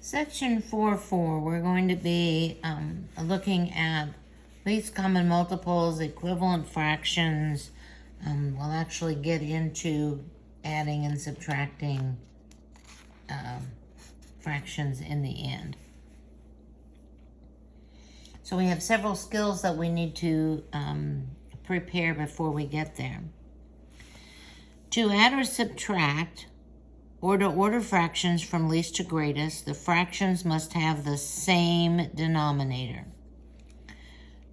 Section 4.4, we're going to be looking at least common multiples, equivalent fractions. We'll actually get into adding and subtracting fractions in the end. So we have several skills that we need to prepare before we get there. To add or subtract, or to order fractions from least to greatest, the fractions must have the same denominator.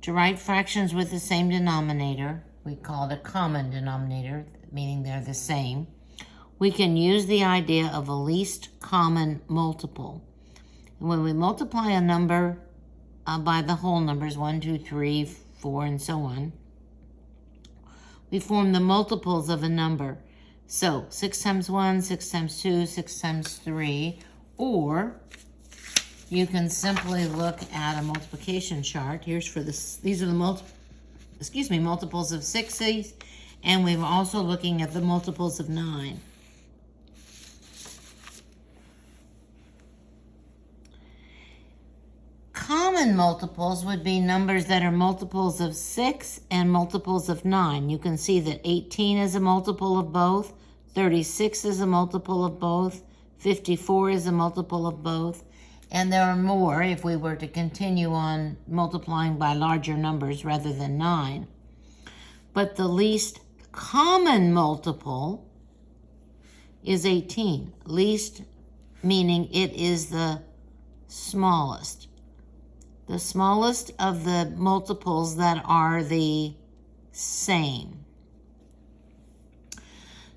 To write fractions with the same denominator, we call it a common denominator, meaning they're the same. We can use the idea of a least common multiple. And when we multiply a number by the whole numbers, 1, 2, 3, 4, and so on, we form the multiples of a number. So 6 times 1, 6 times 2, 6 times 3, or you can simply look at a multiplication chart. Here's for this. These are the multiples of 6s, and we're also looking at the multiples of 9. Common multiples would be numbers that are multiples of 6 and multiples of 9. You can see that 18 is a multiple of both, 36 is a multiple of both, 54 is a multiple of both, and there are more if we were to continue on multiplying by larger numbers rather than 9. But the least common multiple is 18. Least meaning it is the smallest. The smallest of the multiples that are the same.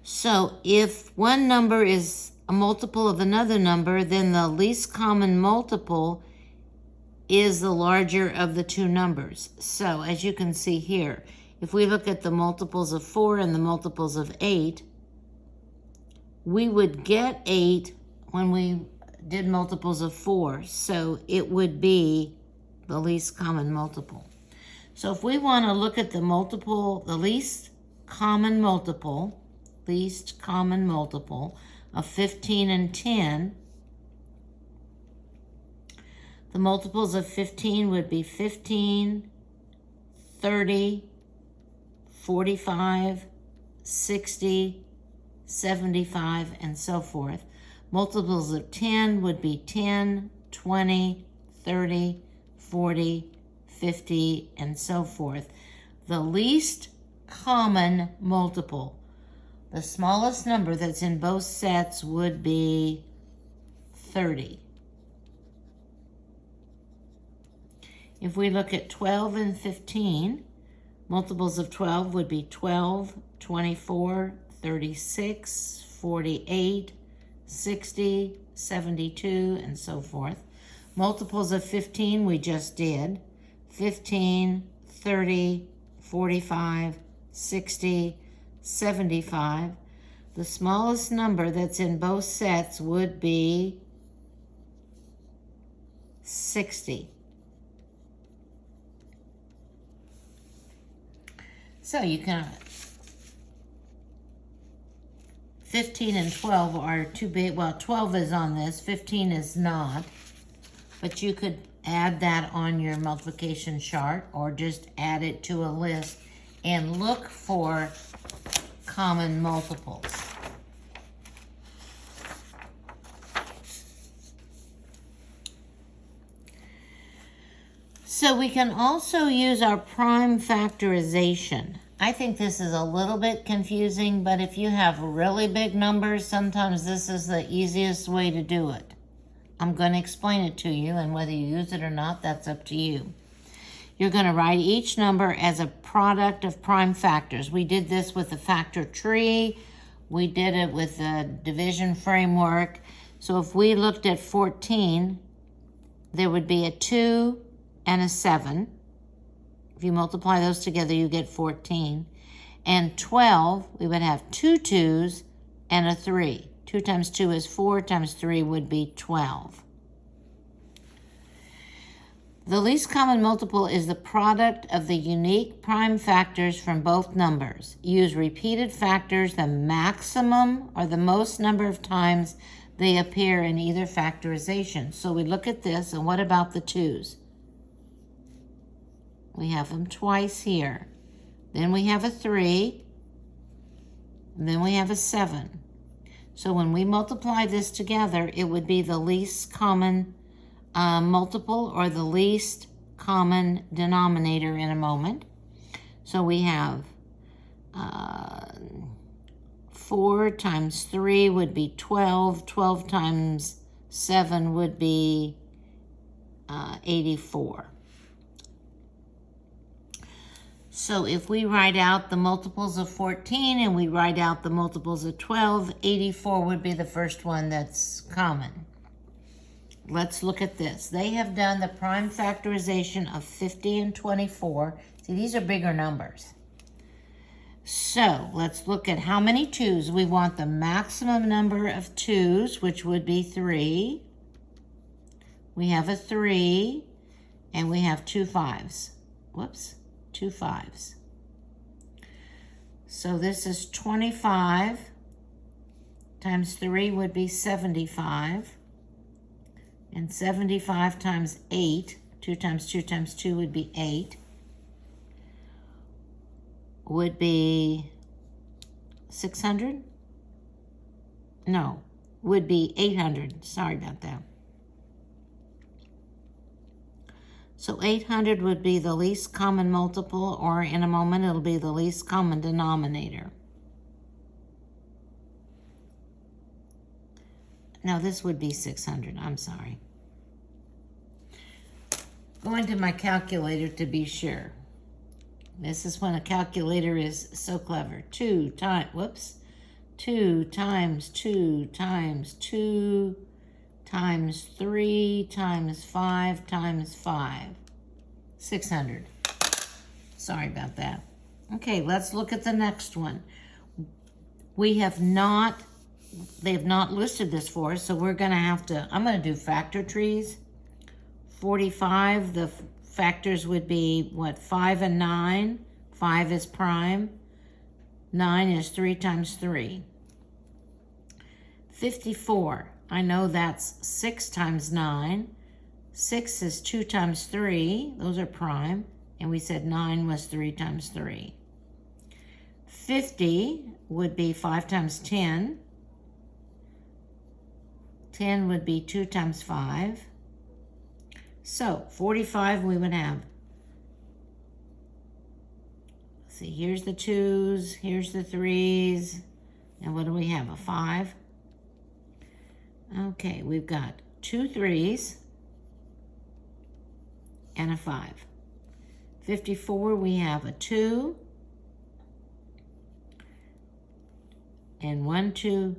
So if one number is a multiple of another number, then the least common multiple is the larger of the two numbers. So as you can see here, if we look at the multiples of 4 and the multiples of 8, we would get 8 when we did multiples of 4. So it would be the least common multiple. So if we want to look at the least common multiple of 15 and 10, the multiples of 15 would be 15, 30, 45, 60, 75, and so forth. Multiples of 10 would be 10, 20, 30, 40, 50, and so forth. The least common multiple, the smallest number that's in both sets, would be 30. If we look at 12 and 15, multiples of 12 would be 12, 24, 36, 48, 60, 72, and so forth. Multiples of 15 we just did. 15, 30, 45, 60, 75. The smallest number that's in both sets would be 60. So you can, 15 and 12 are too big. Well, 12 is on this, 15 is not. But you could add that on your multiplication chart or just add it to a list and look for common multiples. So we can also use our prime factorization. I think this is a little bit confusing, but if you have really big numbers, sometimes this is the easiest way to do it. I'm going to explain it to you, and whether you use it or not, that's up to you. You're going to write each number as a product of prime factors. We did this with the factor tree. We did it with the division framework. So if we looked at 14, there would be a 2 and a 7. If you multiply those together, you get 14. And 12, we would have 2 2s and a 3. 2 times 2 is 4, times 3 would be 12. The least common multiple is the product of the unique prime factors from both numbers. Use repeated factors the maximum or the most number of times they appear in either factorization. So we look at this, and what about the 2's? We have them twice here. Then we have a 3, and then we have a 7. So when we multiply this together, it would be the least common multiple or the least common denominator in a moment. So we have 4 times 3 would be 12. 12 times 7 would be 84. So if we write out the multiples of 14 and we write out the multiples of 12, 84 would be the first one that's common. Let's look at this. They have done the prime factorization of 50 and 24. See, these are bigger numbers. So let's look at how many 2's. We want the maximum number of 2's, which would be 3. We have a 3, and we have 2 5's. Whoops, 2 5's. So this is 25 times 3 would be 75. And 75 times 8, 2 times 2 times 2 would be 8, would be 600? No, would be 800. Sorry about that. So 800 would be the least common multiple, or in a moment it'll be the least common denominator. No, this would be 600. I'm sorry. Going to my calculator to be sure. This is when a calculator is so clever. 2 times 2 times 2 times 3 times 5 times 5. 600. Sorry about that. Okay, let's look at the next one. They have not listed this for us, so we're going to have to, I'm going to do factor trees. 45, the factors would be, what, 5 and 9. 5 is prime. 9 is 3 times 3. 54, I know that's 6 times 9. 6 is 2 times 3. Those are prime. And we said 9 was 3 times 3. 50 would be 5 times 10. 10 would be 2 times 5. So 45 we would have, see, here's the 2's, here's the 3's, and what do we have, a 5? Okay, we've got 2 3's and a 5. 54, we have a 2 and 1, 2,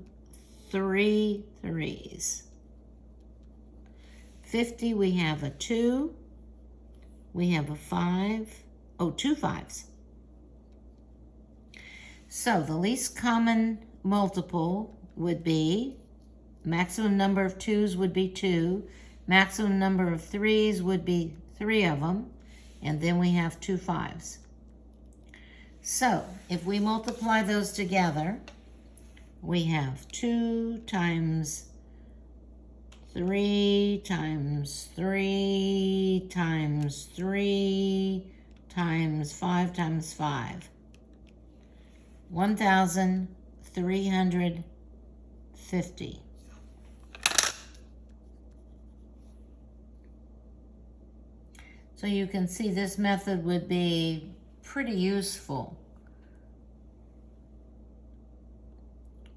3 3's. 50, we have a 2, we have a 5, oh, 2 5's. So the least common multiple would be, maximum number of 2's would be 2, maximum number of 3's would be 3 of them, and then we have 2 5's. So if we multiply those together, we have 2 times 3 times 3 times 3 times 5 times 5. 1,350. So you can see this method would be pretty useful,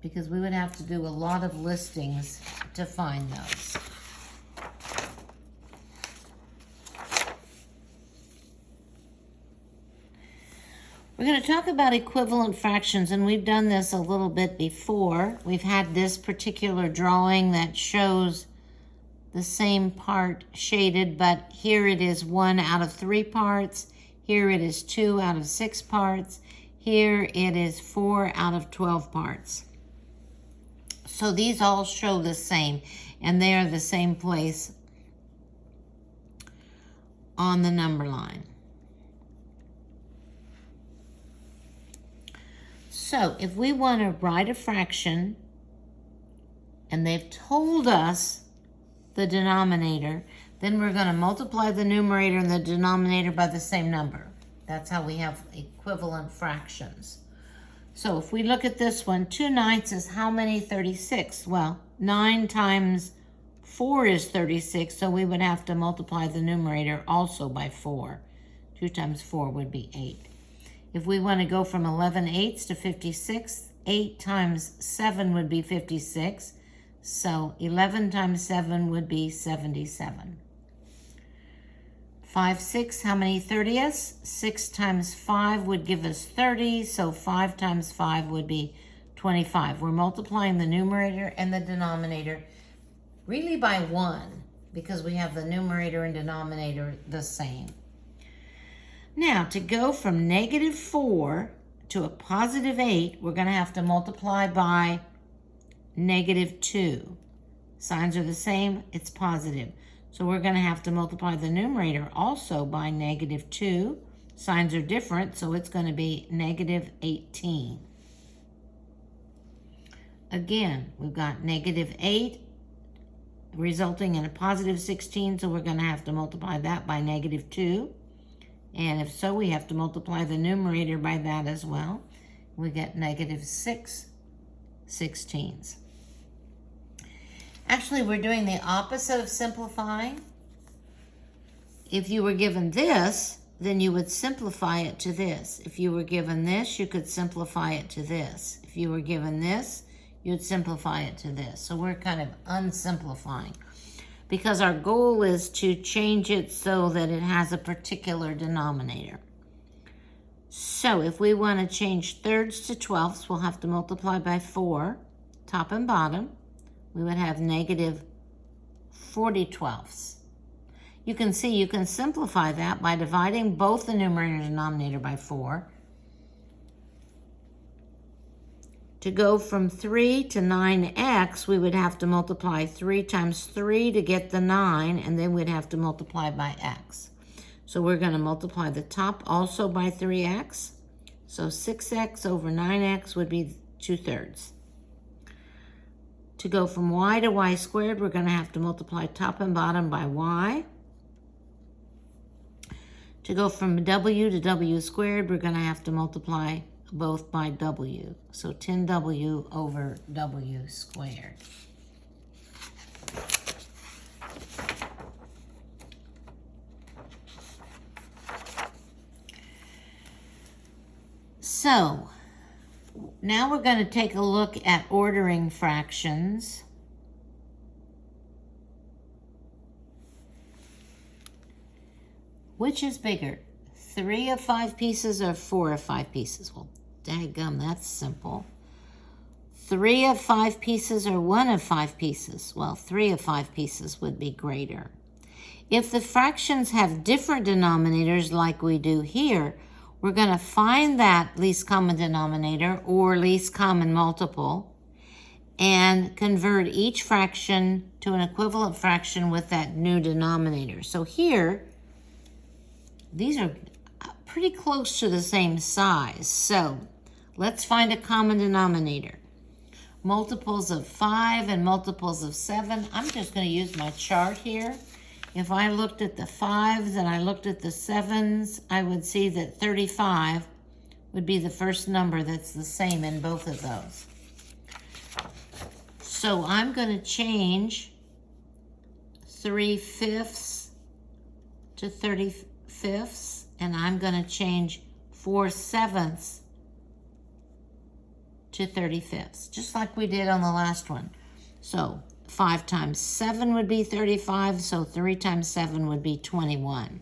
because we would have to do a lot of listings to find those. We're going to talk about equivalent fractions, and we've done this a little bit before. We've had this particular drawing that shows the same part shaded, but here it is 1 out of 3 parts. Here it is 2 out of 6 parts. Here it is 4 out of 12 parts. So these all show the same, and they are the same place on the number line. So if we want to write a fraction and they've told us the denominator, then we're going to multiply the numerator and the denominator by the same number. That's how we have equivalent fractions. So if we look at this one, 2/9 is how many 36? Well, 9 times 4 is 36, so we would have to multiply the numerator also by 4. 2 times 4 would be 8. If we want to go from 11/8 to 56, 8 times 7 would be 56. So 11 times 7 would be 77. 5, 6, how many 30ths? 6 times 5 would give us 30, so 5 times 5 would be 25. We're multiplying the numerator and the denominator really by 1 because we have the numerator and denominator the same. Now, to go from -4 to a +8, we're going to have to multiply by -2. Signs are the same, it's positive. So we're going to have to multiply the numerator also by -2. Signs are different, so it's going to be -18. Again, we've got -8 resulting in a +16, so we're going to have to multiply that by -2. And if so, we have to multiply the numerator by that as well. We get -6/16. Actually, we're doing the opposite of simplifying. If you were given this, then you would simplify it to this. If you were given this, you could simplify it to this. If you were given this, you'd simplify it to this. So we're kind of unsimplifying, because our goal is to change it so that it has a particular denominator. So if we want to change thirds to 12ths, we'll have to multiply by 4, top and bottom. We would have -40/12ths. You can see you can simplify that by dividing both the numerator and denominator by 4. To go from 3 to 9x, we would have to multiply 3 times 3 to get the 9, and then we'd have to multiply by x. So we're going to multiply the top also by 3x. So 6x over 9x would be 2/3. To go from y to y squared, we're going to have to multiply top and bottom by y. To go from w to w squared, we're going to have to multiply both by w. So 10w over w squared. So now we're going to take a look at ordering fractions. Which is bigger, 3 of 5 pieces or 4 of 5 pieces? Well, daggum, that's simple. 3 of 5 pieces or 1 of 5 pieces? Well, 3 of 5 pieces would be greater. If the fractions have different denominators like we do here, we're going to find that least common denominator or least common multiple and convert each fraction to an equivalent fraction with that new denominator. So here, these are pretty close to the same size. So let's find a common denominator. Multiples of 5 and multiples of 7. I'm just going to use my chart here. If I looked at the 5s and I looked at the 7s, I would see that 35 would be the first number that's the same in both of those. So I'm going to change 3/5 to 35ths, and I'm going to change 4/7 to 35ths, just like we did on the last one. So 5 times 7 would be 35, so 3 times 7 would be 21.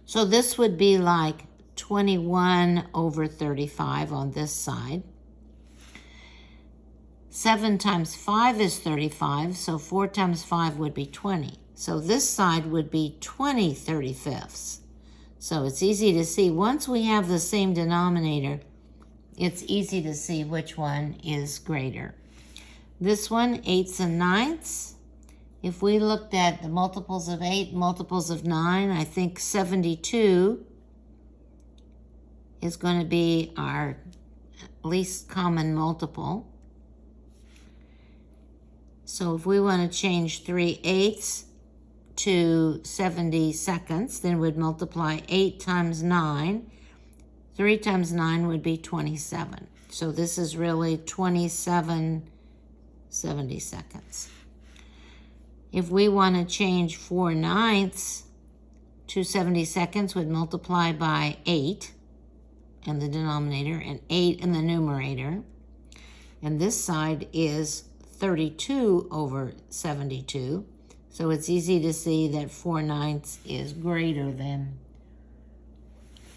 So this would be like 21 over 35 on this side. 7 times 5 is 35, so 4 times 5 would be 20. So this side would be 20 35ths. So it's easy to see. Once we have the same denominator, it's easy to see which one is greater. This one, 8ths and 9ths. If we looked at the multiples of 8, multiples of 9, I think 72 is going to be our least common multiple. So if we want to change 3/8 to 70 seconds, then we'd multiply 8 times 9. 3 times 9 would be 27. So this is really 27 70 seconds. If we want to change 4/9 to 70 seconds, we'd multiply by 8 in the denominator and 8 in the numerator. And this side is 32 over 72. So it's easy to see that 4/9 is greater than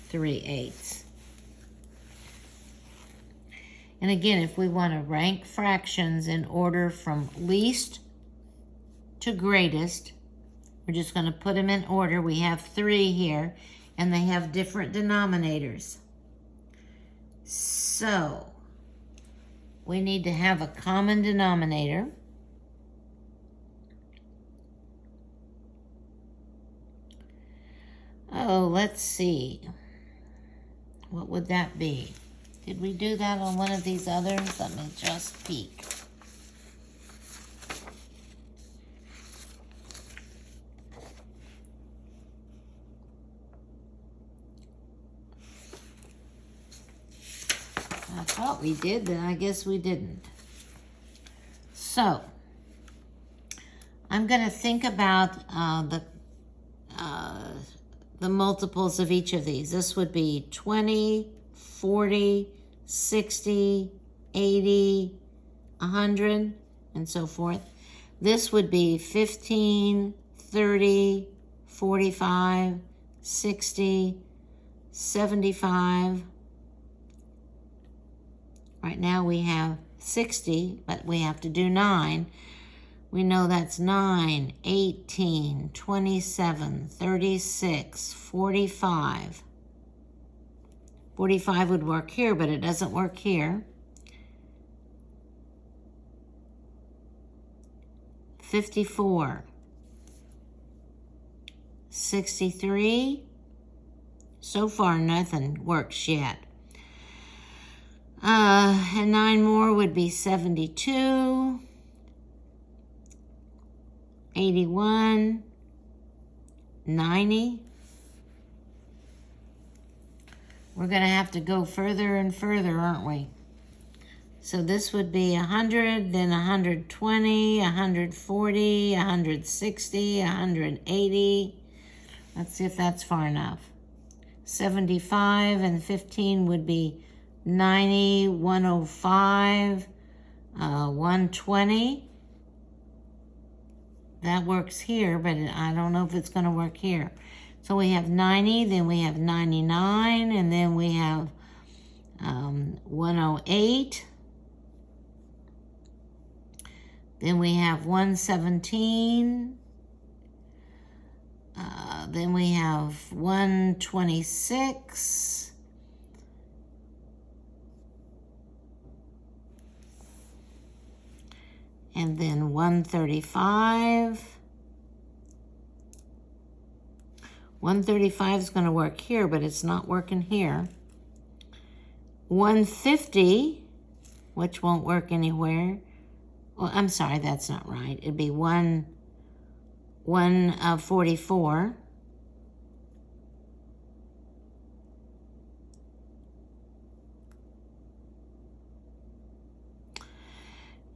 3/8. And again, if we want to rank fractions in order from least to greatest, we're just going to put them in order. We have 3 here, and they have different denominators. So we need to have a common denominator. Oh, let's see. What would that be? Did we do that on one of these others? Let me just peek. I thought we did, then I guess we didn't. So, I'm going to think about the multiples of each of these. This would be 20, 40, 60, 80, 100, and so forth. This would be 15, 30, 45, 60, 75. Right now we have 60, but we have to do 9. We know that's 9, 18, 27, 36, 45. 45 would work here, but it doesn't work here. 54. 63. So far, nothing works yet. And 9 more would be 72. 81. 90. We're going to have to go further and further, aren't we? So this would be 100, then 120, 140, 160, 180. Let's see if that's far enough. 75 and 15 would be 90, 105, 120. That works here, but I don't know if it's going to work here. So we have 90, then we have 99, and then we have 108. Then we have 117. Then we have 126. And then 135. 135 is going to work here, but it's not working here. 150, which won't work anywhere. Well, I'm sorry, that's not right. It'd be 144.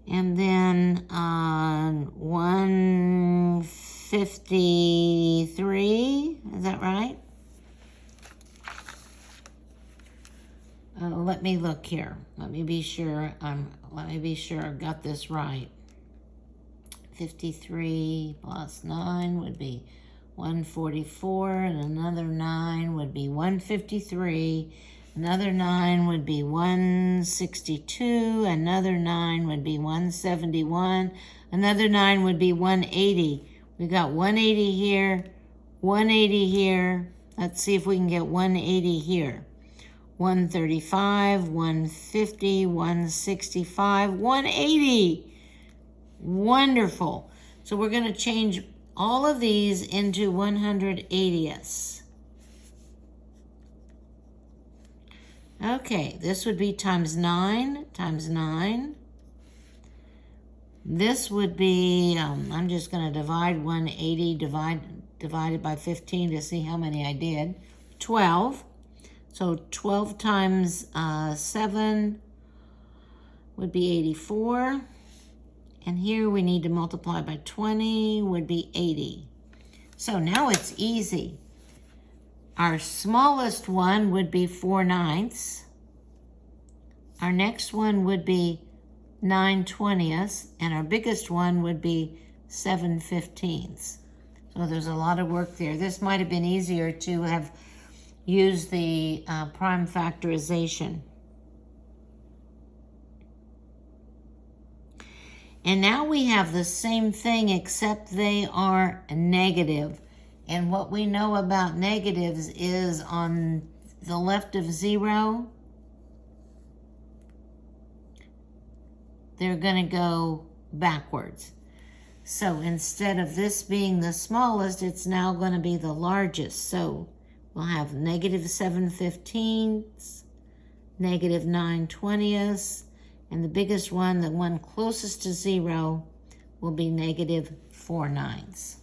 And then 153, is that right? Let me look here. Let me be sure I've got this right. 53 plus 9 would be 144, and another 9 would be 153. Another 9 would be 162. Another 9 would be 171. Another 9 would be 180. We got 180 here, 180 here. Let's see if we can get 180 here. 135, 150, 165, 180. Wonderful. So we're going to change all of these into 180ths. Okay, this would be times 9 times 9. This would be, I'm just going to divide 180 divided by 15 to see how many I did. 12. So 12 times 7 would be 84. And here we need to multiply by 20 would be 80. So now it's easy. Our smallest one would be 4/9. Our next one would be 9/20, and our biggest one would be 7/15. So there's a lot of work there. This might have been easier to have used the prime factorization. And now we have the same thing except they are negative. And what we know about negatives is on the left of 0, they're going to go backwards. So instead of this being the smallest, it's now going to be the largest. So we'll have negative 7/15, negative 9/20, and the biggest one, the one closest to 0, will be negative 4/9.